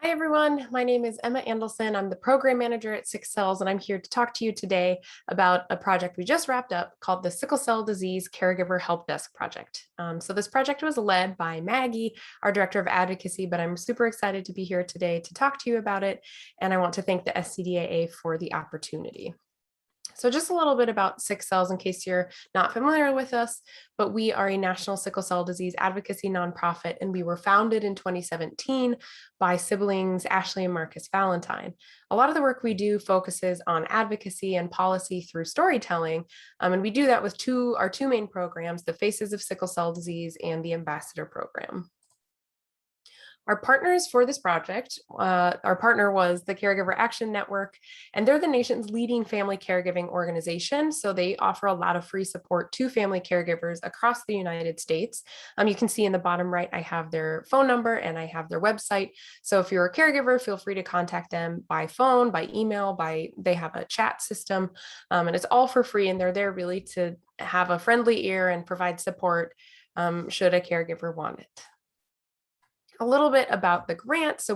Hi, everyone. My name is Emma Andelson. I'm the program manager at Sickle, and I'm here to talk to you today about a project we just wrapped up called the Sickle Cell Disease Caregiver Help Desk project. So this project was led by Maggie, our director of advocacy, but I'm super excited to be here today to talk to you about it. And I want to thank the SCDAA for the opportunity. So just a little bit about Sickle in case you're not familiar with us, but we are a national sickle cell disease advocacy nonprofit, and we were founded in 2017 by siblings Ashley and Marcus Valentine. A lot of the work we do focuses on advocacy and policy through storytelling, and we do that with our two main programs, the Faces of Sickle Cell Disease and the Ambassador Program. Our partners for this project, our partner was the Caregiver Action Network, and they're the nation's leading family caregiving organization. So they offer a lot of free support to family caregivers across the United States. You can see in the bottom right, I have their phone number and I have their website. So if you're a caregiver, feel free to contact them by phone, by email, they have a chat system, and it's all for free. And they're there really to have a friendly ear and provide support should a caregiver want it. A little bit about the grant. So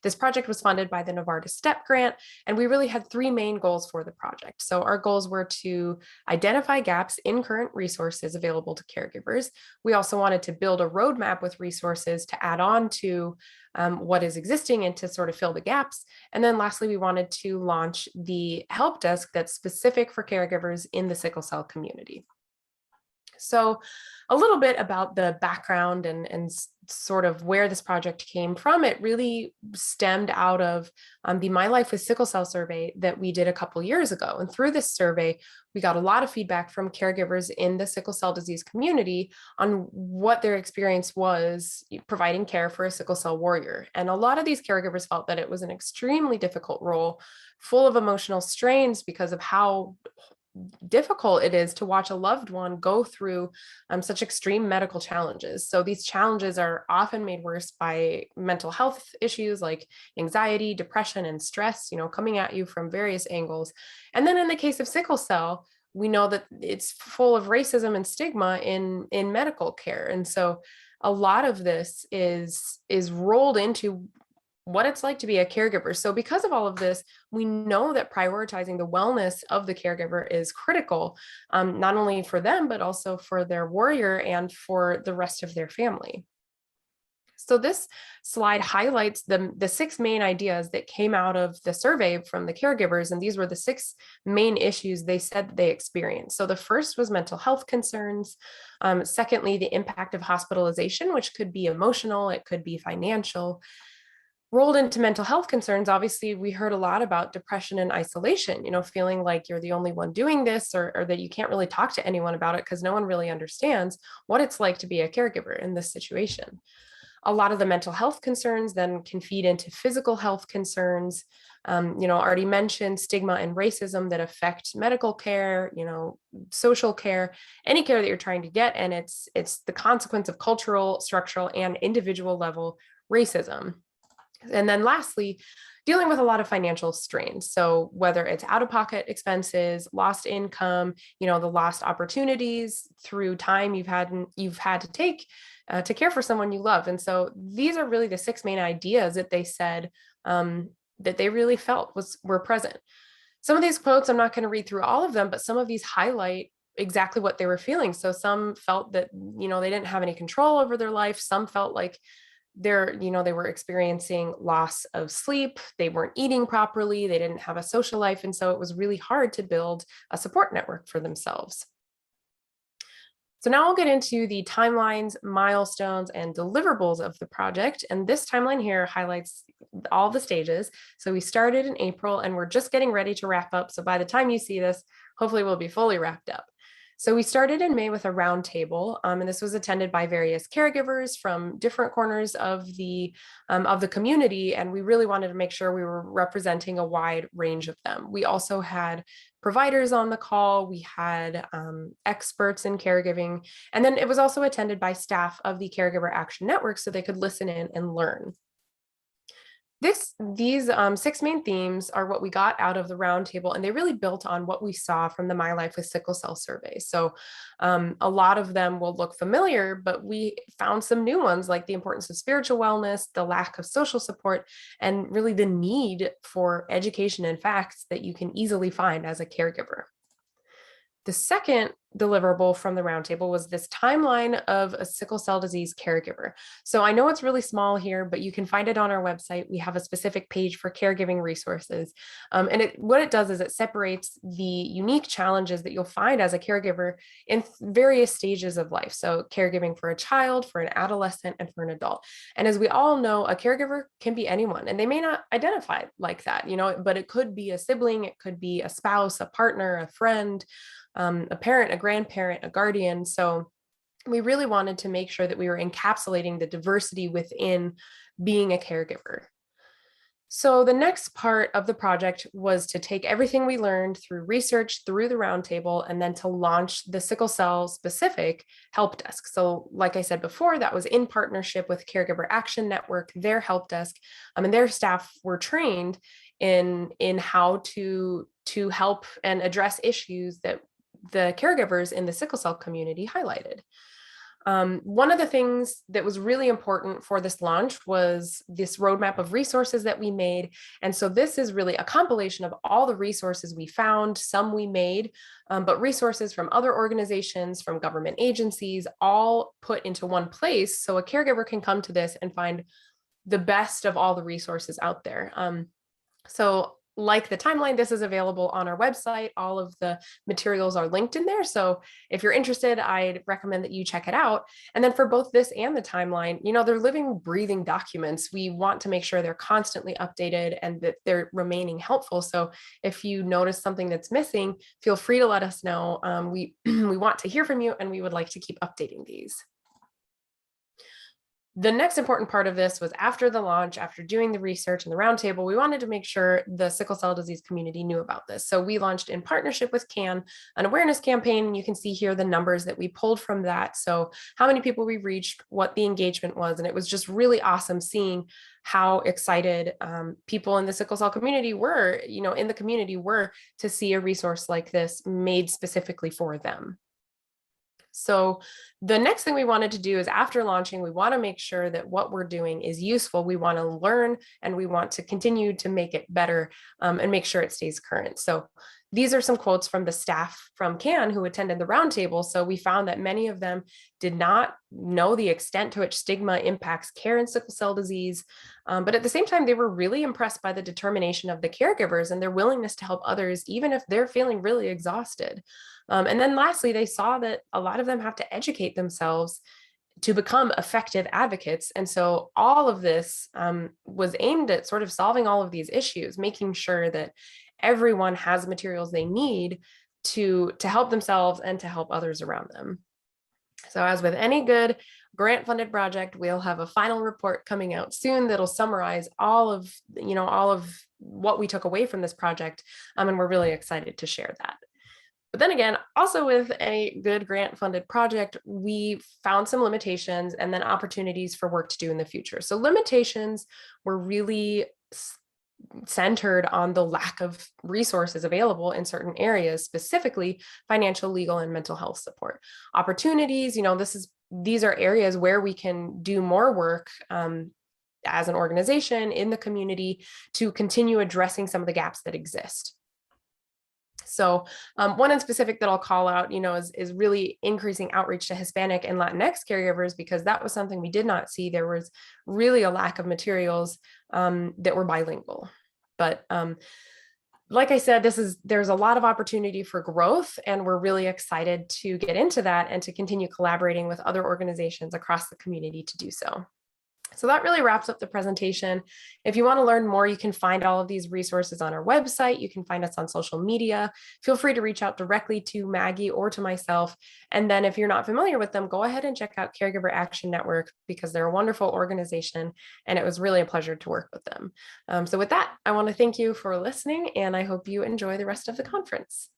this project was funded by the NOVARTIS STEP grant, and we really had three main goals for the project. So our goals were to identify gaps in current resources available to caregivers. We also wanted to build a roadmap with resources to add on to what is existing and to sort of fill the gaps. And then lastly, we wanted to launch the help desk that's specific for caregivers in the sickle cell community. So a little bit about the background and sort of where this project came from. It really stemmed out of the My Life with Sickle Cell survey that we did a couple years ago. And through this survey, we got a lot of feedback from caregivers in the sickle cell disease community on what their experience was providing care for a sickle cell warrior. And a lot of these caregivers felt that it was an extremely difficult role, full of emotional strains because of how difficult it is to watch a loved one go through such extreme medical challenges. So these challenges are often made worse by mental health issues like anxiety, depression, and stress, coming at you from various angles. And then in the case of sickle cell, we know that it's full of racism and stigma in medical care. And so a lot of this is rolled into what it's like to be a caregiver. So because of all of this, we know that prioritizing the wellness of the caregiver is critical, not only for them, but also for their warrior and for the rest of their family. So this slide highlights the six main ideas that came out of the survey from the caregivers, and these were the six main issues they said that they experienced. So the first was mental health concerns. Secondly, the impact of hospitalization, which could be emotional, it could be financial. Rolled into mental health concerns, obviously, we heard a lot about depression and isolation, feeling like you're the only one doing this or that you can't really talk to anyone about it because no one really understands what it's like to be a caregiver in this situation. A lot of the mental health concerns then can feed into physical health concerns. Already mentioned stigma and racism that affect medical care, social care, any care that you're trying to get. And it's the consequence of cultural, structural, and individual level racism. And then lastly, dealing with a lot of financial strains. So whether it's out-of-pocket expenses, lost income, the lost opportunities through time you've had to take to care for someone you love. And so these are really the six main ideas that they said that they really felt were present. Some of these quotes, I'm not going to read through all of them, but some of these highlight exactly what they were feeling. So some felt that, they didn't have any control over their life. Some felt like they were experiencing loss of sleep, they weren't eating properly, they didn't have a social life, and so it was really hard to build a support network for themselves. So now I'll get into the timelines, milestones, and deliverables of the project. And this timeline here highlights all the stages. So we started in April and we're just getting ready to wrap up. So by the time you see this, hopefully we'll be fully wrapped up. So we started in May with a roundtable, and this was attended by various caregivers from different corners of the community, and we really wanted to make sure we were representing a wide range of them. We also had providers on the call, we had experts in caregiving, and then it was also attended by staff of the Caregiver Action Network so they could listen in and learn. These 6 main themes are what we got out of the roundtable, and they really built on what we saw from the My Life with Sickle Cell survey. So a lot of them will look familiar, but we found some new ones, like the importance of spiritual wellness, the lack of social support, and really the need for education and facts that you can easily find as a caregiver. The second deliverable from the roundtable was this timeline of a sickle cell disease caregiver. So I know it's really small here, but you can find it on our website. We have a specific page for caregiving resources. And what it does is it separates the unique challenges that you'll find as a caregiver in various stages of life. So caregiving for a child, for an adolescent, and for an adult. And as we all know, a caregiver can be anyone, and they may not identify like that, but it could be a sibling, it could be a spouse, a partner, a friend, a parent, a grandparent, a guardian. So we really wanted to make sure that we were encapsulating the diversity within being a caregiver. So the next part of the project was to take everything we learned through research, through the roundtable, and then to launch the sickle cell specific help desk. So like I said before, that was in partnership with Caregiver Action Network, their help desk, and their staff were trained in how to help and address issues that the caregivers in the sickle cell community highlighted. One of the things that was really important for this launch was this roadmap of resources that we made. And so this is really a compilation of all the resources we found, some we made, but resources from other organizations, from government agencies, all put into one place. So a caregiver can come to this and find the best of all the resources out there. So like the timeline, this is available on our website. All of the materials are linked in there. So if you're interested, I'd recommend that you check it out. And then for both this and the timeline, they're living, breathing documents. We want to make sure they're constantly updated and that they're remaining helpful. So if you notice something that's missing, feel free to let us know. We want to hear from you, and we would like to keep updating these. The next important part of this was after the launch, after doing the research and the roundtable, we wanted to make sure the sickle cell disease community knew about this. So we launched in partnership with CAN an awareness campaign, and you can see here the numbers that we pulled from that. So how many people we reached, what the engagement was, and it was just really awesome seeing how excited people in the sickle cell community were, in the community were to see a resource like this made specifically for them. So the next thing we wanted to do is after launching, we want to make sure that what we're doing is useful. We want to learn, and we want to continue to make it better and make sure it stays current. So these are some quotes from the staff from CAN who attended the roundtable. So we found that many of them did not know the extent to which stigma impacts care in sickle cell disease. But at the same time, they were really impressed by the determination of the caregivers and their willingness to help others, even if they're feeling really exhausted. And then lastly, they saw that a lot of them have to educate themselves to become effective advocates. And so all of this was aimed at sort of solving all of these issues, making sure that everyone has materials they need to help themselves and to help others around them. So as with any good grant-funded project, we'll have a final report coming out soon that'll summarize all of what we took away from this project. And we're really excited to share that. But then again, also with a good grant-funded project, we found some limitations and then opportunities for work to do in the future. So limitations were really centered on the lack of resources available in certain areas, specifically financial, legal, and mental health support. Opportunities, these are areas where we can do more work as an organization in the community to continue addressing some of the gaps that exist. So one in specific that I'll call out, is really increasing outreach to Hispanic and Latinx caregivers, because that was something we did not see. There was really a lack of materials that were bilingual. But like I said, there's a lot of opportunity for growth, and we're really excited to get into that and to continue collaborating with other organizations across the community to do so. So that really wraps up the presentation. If you want to learn more, you can find all of these resources on our website. You can find us on social media. Feel free to reach out directly to Maggie or to myself. And then if you're not familiar with them, go ahead and check out Caregiver Action Network, because they're a wonderful organization, and it was really a pleasure to work with them. So with that, I want to thank you for listening, and I hope you enjoy the rest of the conference.